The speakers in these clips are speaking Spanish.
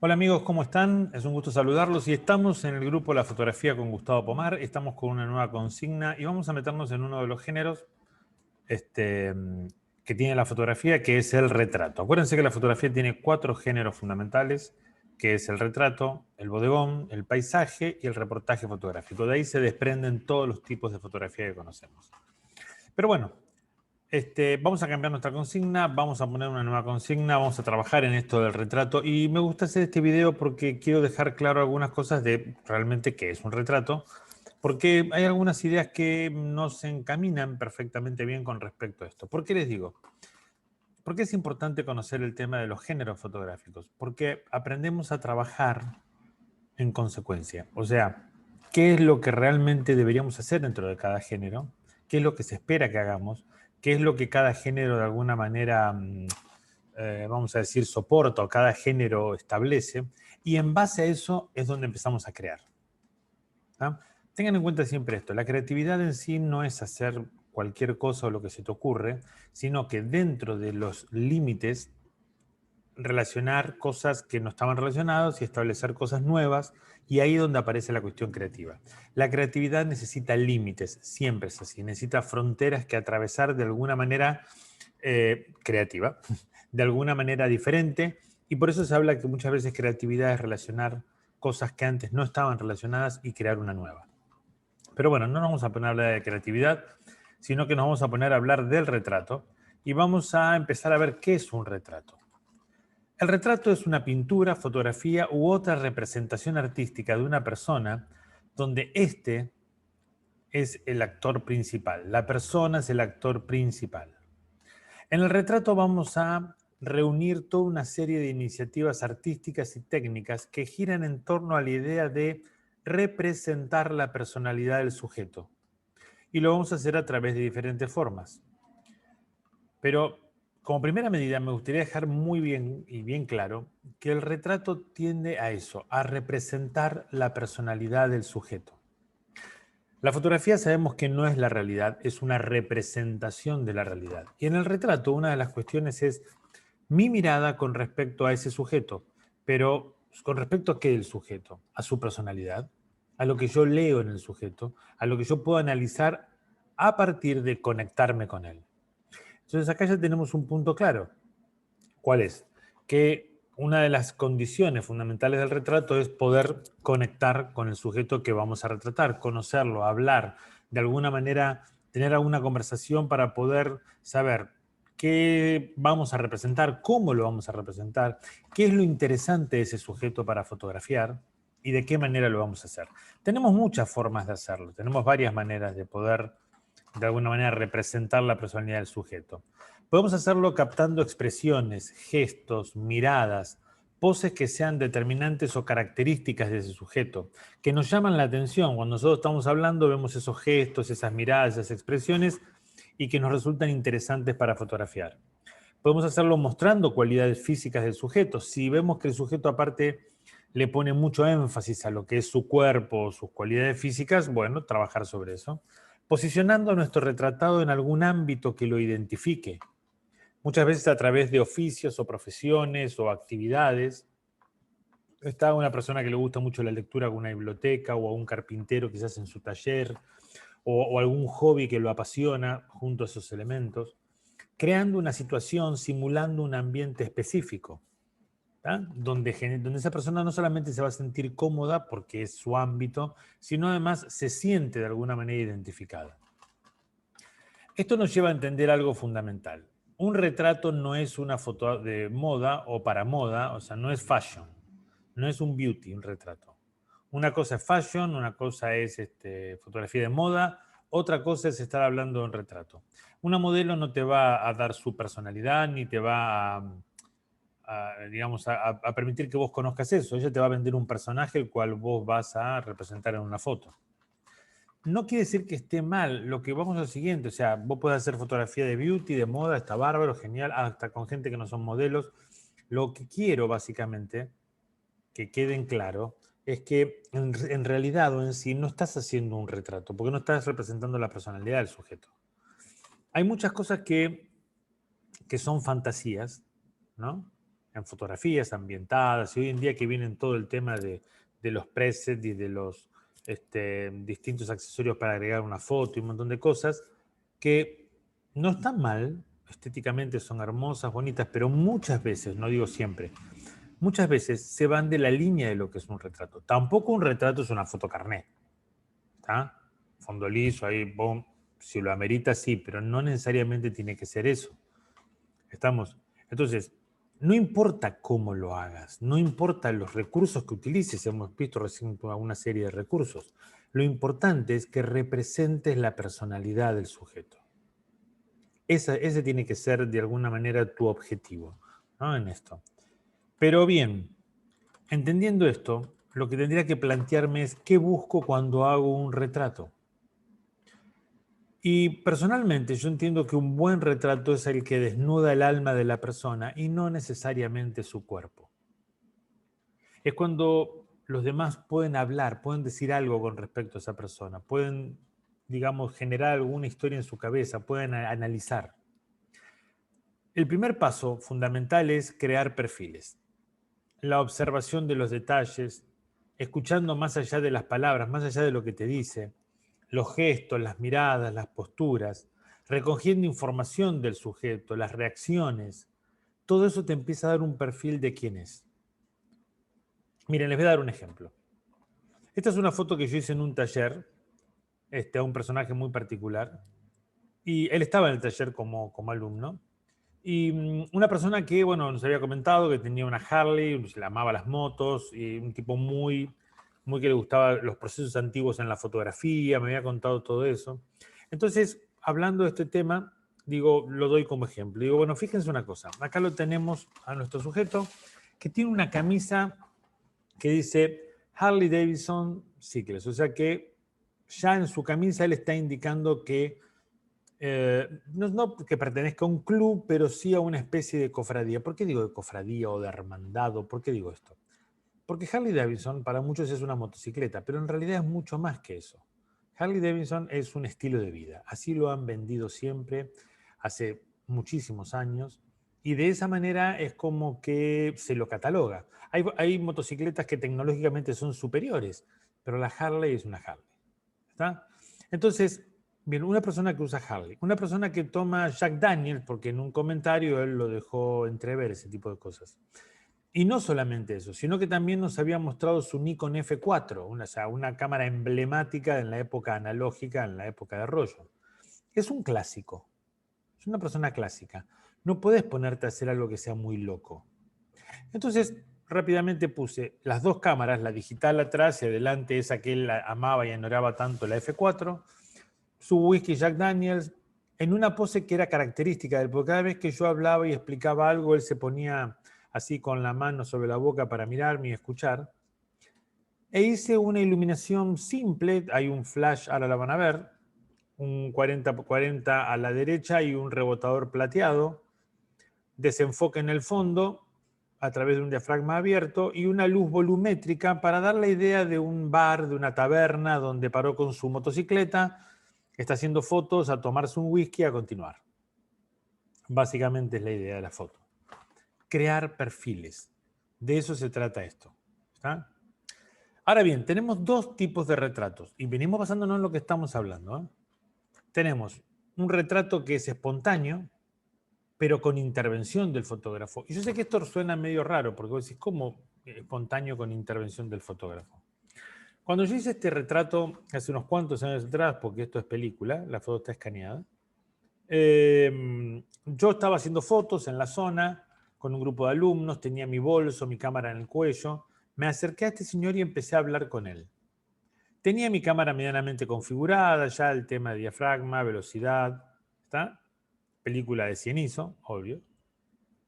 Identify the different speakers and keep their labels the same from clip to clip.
Speaker 1: Hola amigos, ¿cómo están? Es un gusto saludarlos y estamos en el grupo La Fotografía con Gustavo Pomar. Estamos con una nueva consigna y vamos a meternos en uno de los géneros este, que tiene la fotografía, que es el retrato. Acuérdense que la fotografía tiene 4 géneros fundamentales, que es el retrato, el bodegón, el paisaje y el reportaje fotográfico. De ahí se desprenden todos los tipos de fotografía que conocemos. Pero bueno, vamos a cambiar nuestra consigna, vamos a poner una nueva consigna, vamos a trabajar en esto del retrato y me gusta hacer este video porque quiero dejar claro algunas cosas de realmente qué es un retrato, porque hay algunas ideas que no se encaminan perfectamente bien con respecto a esto. ¿Por qué les digo? ¿Por qué es importante conocer el tema de los géneros fotográficos? Porque aprendemos a trabajar en consecuencia. O sea, ¿qué es lo que realmente deberíamos hacer dentro de cada género? ¿Qué es lo que se espera que hagamos? ¿Qué es lo que cada género de alguna manera, vamos a decir, soporta o cada género establece? Y en base a eso es donde empezamos a crear. ¿Tá? Tengan en cuenta siempre esto, la creatividad en sí no es hacer cualquier cosa o lo que se te ocurre, sino que dentro de los límites relacionar cosas que no estaban relacionadas y establecer cosas nuevas, y ahí es donde aparece la cuestión creativa. La creatividad necesita límites, siempre es así, necesita fronteras que atravesar de alguna manera creativa, de alguna manera diferente, y por eso se habla que muchas veces creatividad es relacionar cosas que antes no estaban relacionadas y crear una nueva. Pero bueno, no nos vamos a poner a hablar de creatividad, sino que nos vamos a poner a hablar del retrato y vamos a empezar a ver qué es un retrato. El retrato es una pintura, fotografía u otra representación artística de una persona donde éste es el actor principal. La persona es el actor principal. En el retrato vamos a reunir toda una serie de iniciativas artísticas y técnicas que giran en torno a la idea de representar la personalidad del sujeto. Y lo vamos a hacer a través de diferentes formas. Pero como primera medida me gustaría dejar muy bien y bien claro que el retrato tiende a eso, a representar la personalidad del sujeto. La fotografía sabemos que no es la realidad, es una representación de la realidad. Y en el retrato una de las cuestiones es mi mirada con respecto a ese sujeto, pero con respecto a qué del sujeto, a su personalidad, a lo que yo leo en el sujeto, a lo que yo puedo analizar a partir de conectarme con él. Entonces acá ya tenemos un punto claro. ¿Cuál es? Que una de las condiciones fundamentales del retrato es poder conectar con el sujeto que vamos a retratar, conocerlo, hablar, de alguna manera tener alguna conversación para poder saber qué vamos a representar, cómo lo vamos a representar, qué es lo interesante de ese sujeto para fotografiar y de qué manera lo vamos a hacer. Tenemos muchas formas de hacerlo, tenemos varias maneras de poder de alguna manera representar la personalidad del sujeto. Podemos hacerlo captando expresiones, gestos, miradas, poses que sean determinantes o características de ese sujeto, que nos llaman la atención. Cuando nosotros estamos hablando, vemos esos gestos, esas miradas, esas expresiones y que nos resultan interesantes para fotografiar. Podemos hacerlo mostrando cualidades físicas del sujeto. Si vemos que el sujeto aparte le pone mucho énfasis a lo que es su cuerpo, sus cualidades físicas, bueno, trabajar sobre eso. Posicionando a nuestro retratado en algún ámbito que lo identifique, muchas veces a través de oficios o profesiones o actividades. Está una persona que le gusta mucho la lectura con una biblioteca o a un carpintero quizás en su taller o algún hobby que lo apasiona junto a esos elementos, creando una situación, simulando un ambiente específico. Donde esa persona no solamente se va a sentir cómoda porque es su ámbito, sino además se siente de alguna manera identificada. Esto nos lleva a entender algo fundamental. Un retrato no es una foto de moda o para moda, o sea, no es fashion, no es un beauty, un retrato. Una cosa es fashion, una cosa es fotografía de moda, otra cosa es estar hablando de un retrato. Una modelo no te va a dar su personalidad ni te va digamos, a permitir que vos conozcas eso. Ella te va a vender un personaje el cual vos vas a representar en una foto. No quiere decir que esté mal, lo que vamos al siguiente, o sea, vos podés hacer fotografía de beauty, de moda, está bárbaro, genial, hasta con gente que no son modelos. Lo que quiero básicamente, que queden claro, es que en realidad o en sí no estás haciendo un retrato, porque no estás representando la personalidad del sujeto. Hay muchas cosas que son fantasías, ¿no? en fotografías ambientadas, y hoy en día que vienen todo el tema de los presets y de los distintos accesorios para agregar una foto y un montón de cosas, que no están mal, estéticamente son hermosas, bonitas, pero muchas veces, no digo siempre, muchas veces se van de la línea de lo que es un retrato. Tampoco un retrato es una foto carnet, ¿está? Fondo liso, ahí, boom, si lo amerita, sí, pero no necesariamente tiene que ser eso. ¿Estamos? Entonces, no importa cómo lo hagas, no importa los recursos que utilices, hemos visto recién una serie de recursos. Lo importante es que representes la personalidad del sujeto. Ese tiene que ser de alguna manera tu objetivo, ¿no? En esto. Pero bien, entendiendo esto, lo que tendría que plantearme es qué busco cuando hago un retrato. Y personalmente yo entiendo que un buen retrato es el que desnuda el alma de la persona y no necesariamente su cuerpo. Es cuando los demás pueden hablar, pueden decir algo con respecto a esa persona, pueden, digamos, generar alguna historia en su cabeza, pueden analizar. El primer paso fundamental es crear perfiles. La observación de los detalles, escuchando más allá de las palabras, más allá de lo que te dice, los gestos, las miradas, las posturas, recogiendo información del sujeto, las reacciones, todo eso te empieza a dar un perfil de quién es. Miren, les voy a dar un ejemplo. Esta es una foto que yo hice en un taller, a un personaje muy particular, y él estaba en el taller como alumno, y una persona que, bueno, nos había comentado que tenía una Harley, le amaba las motos, y un tipo muy que le gustaba los procesos antiguos en la fotografía, me había contado todo eso. Entonces, hablando de este tema, digo, lo doy como ejemplo. Digo, bueno, fíjense una cosa, acá lo tenemos a nuestro sujeto que tiene una camisa que dice Harley Davidson Cycles, o sea que ya en su camisa él está indicando que no que pertenezca a un club, pero sí a una especie de cofradía. ¿Por qué digo de cofradía o de hermandad? ¿Por qué digo esto? Porque Harley Davidson para muchos es una motocicleta, pero en realidad es mucho más que eso. Harley Davidson es un estilo de vida. Así lo han vendido siempre, hace muchísimos años, y de esa manera es como que se lo cataloga. Hay motocicletas que tecnológicamente son superiores, pero la Harley es una Harley. ¿Está? Entonces, bien, una persona que usa Harley, una persona que toma Jack Daniels, porque en un comentario él lo dejó entrever, ese tipo de cosas. Y no solamente eso, sino que también nos había mostrado su Nikon F4, o sea, una cámara emblemática en la época analógica, en la época de rollo. Es un clásico, es una persona clásica. No puedes ponerte a hacer algo que sea muy loco. Entonces, rápidamente puse las dos cámaras, la digital atrás y adelante esa que él amaba y añoraba tanto, la F4, su whisky Jack Daniels, en una pose que era característica de él, porque cada vez que yo hablaba y explicaba algo, él se ponía así con la mano sobre la boca para mirarme y escuchar. E hice una iluminación simple, hay un flash, ahora la van a ver, un 40-40 a la derecha y un rebotador plateado, desenfoque en el fondo a través de un diafragma abierto y una luz volumétrica para dar la idea de un bar, de una taberna donde paró con su motocicleta, está haciendo fotos, a tomarse un whisky, a continuar. Básicamente es la idea de la foto. Crear perfiles. De eso se trata esto. ¿Está? Ahora bien, tenemos dos tipos de retratos y venimos basándonos en lo que estamos hablando. ¿Eh? Tenemos un retrato que es espontáneo, pero con intervención del fotógrafo. Y yo sé que esto suena medio raro, porque vos decís, ¿cómo espontáneo con intervención del fotógrafo? Cuando yo hice este retrato hace unos cuantos años atrás, porque esto es película, la foto está escaneada, yo estaba haciendo fotos en la zona con un grupo de alumnos, tenía mi bolso, mi cámara en el cuello, me acerqué a este señor y empecé a hablar con él. Tenía mi cámara medianamente configurada, ya el tema de diafragma, velocidad, ¿está? Película de 100 ISO, obvio.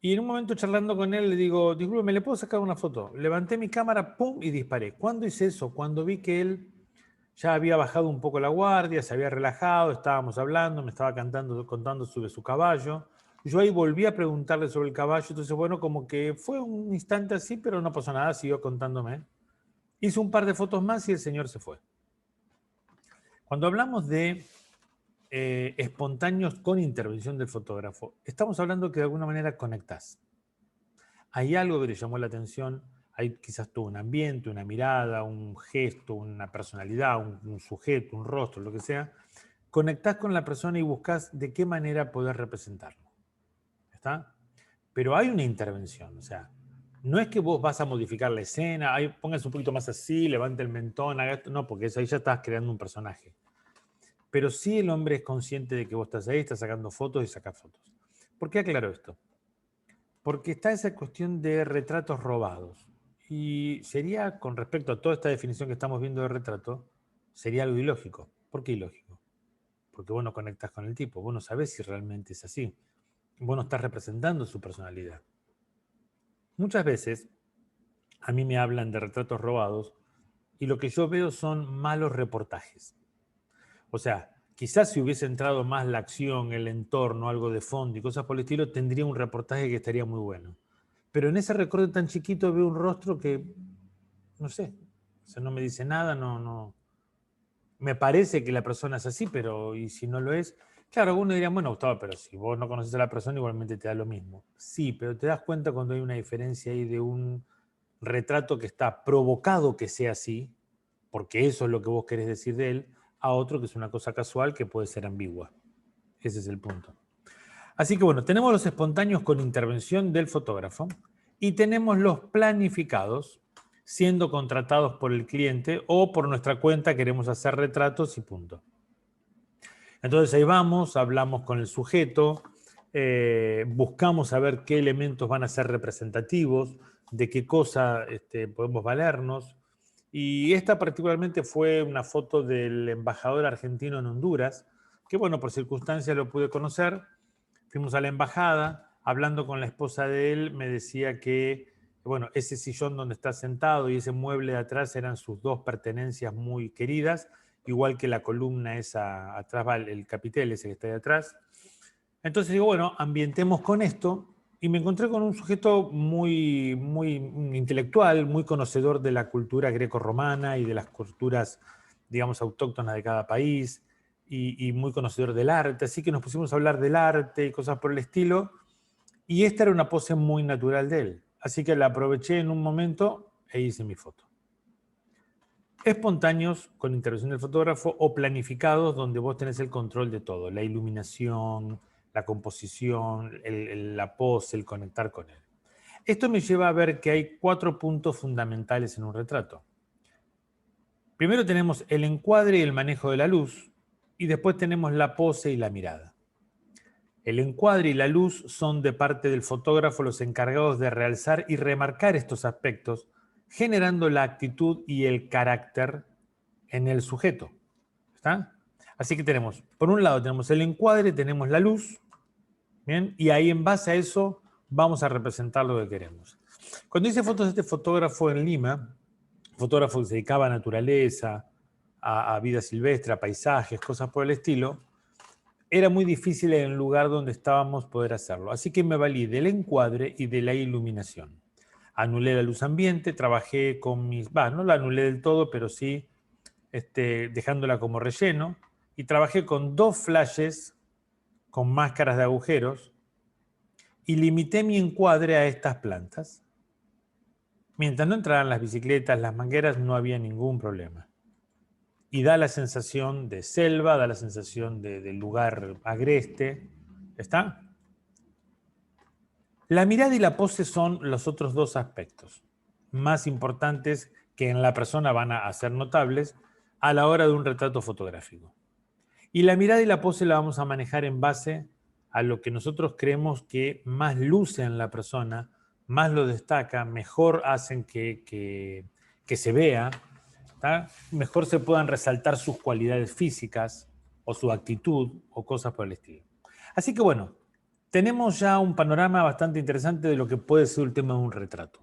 Speaker 1: Y en un momento charlando con él le digo, disculpe, ¿me le puedo sacar una foto? Levanté mi cámara, pum, y disparé. ¿Cuándo hice eso? Cuando vi que él ya había bajado un poco la guardia, se había relajado, estábamos hablando, me estaba contando sobre su caballo. Yo ahí volví a preguntarle sobre el caballo, entonces bueno, como que fue un instante así, pero no pasó nada, siguió contándome. Hizo un par de fotos más y el señor se fue. Cuando hablamos de espontáneos con intervención del fotógrafo, estamos hablando que de alguna manera conectás. hay algo que te llamó la atención, hay quizás todo un ambiente, una mirada, un gesto, una personalidad, un sujeto, un rostro, lo que sea, conectás con la persona y buscas de qué manera poder representarlo. ¿Está? Pero hay una intervención, o sea, no es que vos vas a modificar la escena, póngase un poquito más así, levante el mentón, haga esto, no, porque eso ahí ya estás creando un personaje. Pero sí el hombre es consciente de que vos estás ahí, estás sacando fotos y sacás fotos. ¿Por qué aclaro esto? Porque está esa cuestión de retratos robados. Y sería, con respecto a toda esta definición que estamos viendo de retrato, sería algo ilógico. ¿Por qué ilógico? Porque vos no conectás con el tipo, vos no sabés si realmente es así. Vos no estás representando su personalidad. Muchas veces a mí me hablan de retratos robados y lo que yo veo son malos reportajes. O sea, quizás si hubiese entrado más la acción, el entorno, algo de fondo y cosas por el estilo, tendría un reportaje que estaría muy bueno. Pero en ese recorte tan chiquito veo un rostro que, no sé, o sea, no me dice nada, no. Me parece que la persona es así, pero ¿y si no lo es? Claro, algunos dirían, bueno, Gustavo, pero si vos no conoces a la persona, igualmente te da lo mismo. Sí, pero te das cuenta cuando hay una diferencia ahí de un retrato que está provocado que sea así, porque eso es lo que vos querés decir de él, a otro que es una cosa casual que puede ser ambigua. Ese es el punto. Así que bueno, tenemos los espontáneos con intervención del fotógrafo y tenemos los planificados siendo contratados por el cliente o por nuestra cuenta queremos hacer retratos y punto. Entonces ahí vamos, hablamos con el sujeto, buscamos saber qué elementos van a ser representativos, de qué cosa podemos valernos. Y esta particularmente fue una foto del embajador argentino en Honduras, que bueno, por circunstancias lo pude conocer. Fuimos a la embajada, hablando con la esposa de él, me decía que, bueno, ese sillón donde está sentado y ese mueble de atrás eran sus dos pertenencias muy queridas, igual que la columna esa atrás, va el capitel ese que está ahí atrás. Entonces digo, bueno, ambientemos con esto y me encontré con un sujeto muy intelectual, muy conocedor de la cultura greco-romana y de las culturas, digamos, autóctonas de cada país y muy conocedor del arte. Así que nos pusimos a hablar del arte y cosas por el estilo. Y esta era una pose muy natural de él. Así que la aproveché en un momento e hice mi foto. Espontáneos con intervención del fotógrafo o planificados donde vos tenés el control de todo, la iluminación, la composición, la pose, el conectar con él. Esto me lleva a ver que hay 4 puntos fundamentales en un retrato. Primero tenemos el encuadre y el manejo de la luz y después tenemos la pose y la mirada. El encuadre y la luz son de parte del fotógrafo los encargados de realzar y remarcar estos aspectos, generando la actitud y el carácter en el sujeto. ¿Está? Así que tenemos, por un lado tenemos el encuadre, tenemos la luz, ¿bien? Y ahí en base a eso vamos a representar lo que queremos. Cuando hice fotos de este fotógrafo en Lima, fotógrafo que se dedicaba a naturaleza, a vida silvestre, a paisajes, cosas por el estilo, era muy difícil en el lugar donde estábamos poder hacerlo. Así que me valí del encuadre y de la iluminación. Anulé la luz ambiente, trabajé con no la anulé del todo, pero sí dejándola como relleno, y trabajé con 2 flashes con máscaras de agujeros y limité mi encuadre a estas plantas. Mientras no entraran las bicicletas, las mangueras, no había ningún problema. Y da la sensación de selva, da la sensación de lugar agreste. ¿Está? La mirada y la pose son los otros 2 aspectos más importantes que en la persona van a ser notables a la hora de un retrato fotográfico. Y la mirada y la pose la vamos a manejar en base a lo que nosotros creemos que más luce en la persona, más lo destaca, mejor hacen que se vea, ¿tá? Mejor se puedan resaltar sus cualidades físicas o su actitud o cosas por el estilo. Así que bueno, tenemos ya un panorama bastante interesante de lo que puede ser el tema de un retrato.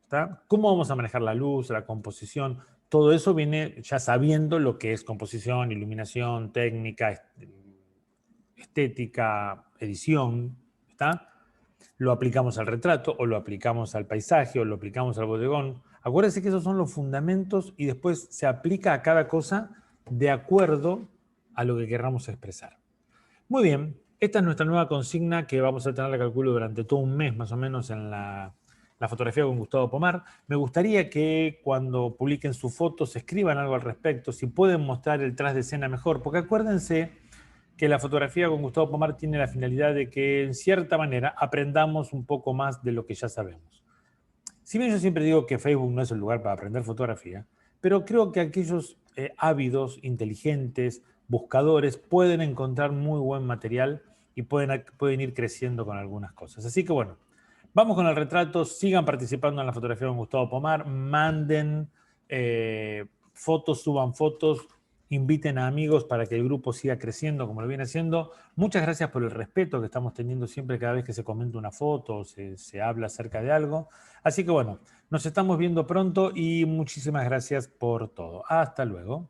Speaker 1: ¿Tá? ¿Cómo vamos a manejar la luz, la composición? Todo eso viene ya sabiendo lo que es composición, iluminación, técnica, estética, edición. ¿Está? Lo aplicamos al retrato o lo aplicamos al paisaje o lo aplicamos al bodegón. Acuérdense que esos son los fundamentos y después se aplica a cada cosa de acuerdo a lo que queramos expresar. Muy bien, esta es nuestra nueva consigna que vamos a tener, calculo, durante todo un mes más o menos en la La Fotografía con Gustavo Pomar. Me gustaría que cuando publiquen sus fotos escriban algo al respecto, si pueden mostrar el tras de escena mejor, porque acuérdense que la Fotografía con Gustavo Pomar tiene la finalidad de que, en cierta manera, aprendamos un poco más de lo que ya sabemos. Si bien yo siempre digo que Facebook no es el lugar para aprender fotografía, pero creo que aquellos ávidos, inteligentes, buscadores, pueden encontrar muy buen material y pueden ir creciendo con algunas cosas. Así que bueno, vamos con el retrato, sigan participando en la Fotografía con Gustavo Pomar, manden fotos, suban fotos, inviten a amigos para que el grupo siga creciendo como lo viene haciendo. Muchas gracias por el respeto que estamos teniendo siempre cada vez que se comenta una foto o se habla acerca de algo. Así que bueno, nos estamos viendo pronto y muchísimas gracias por todo. Hasta luego.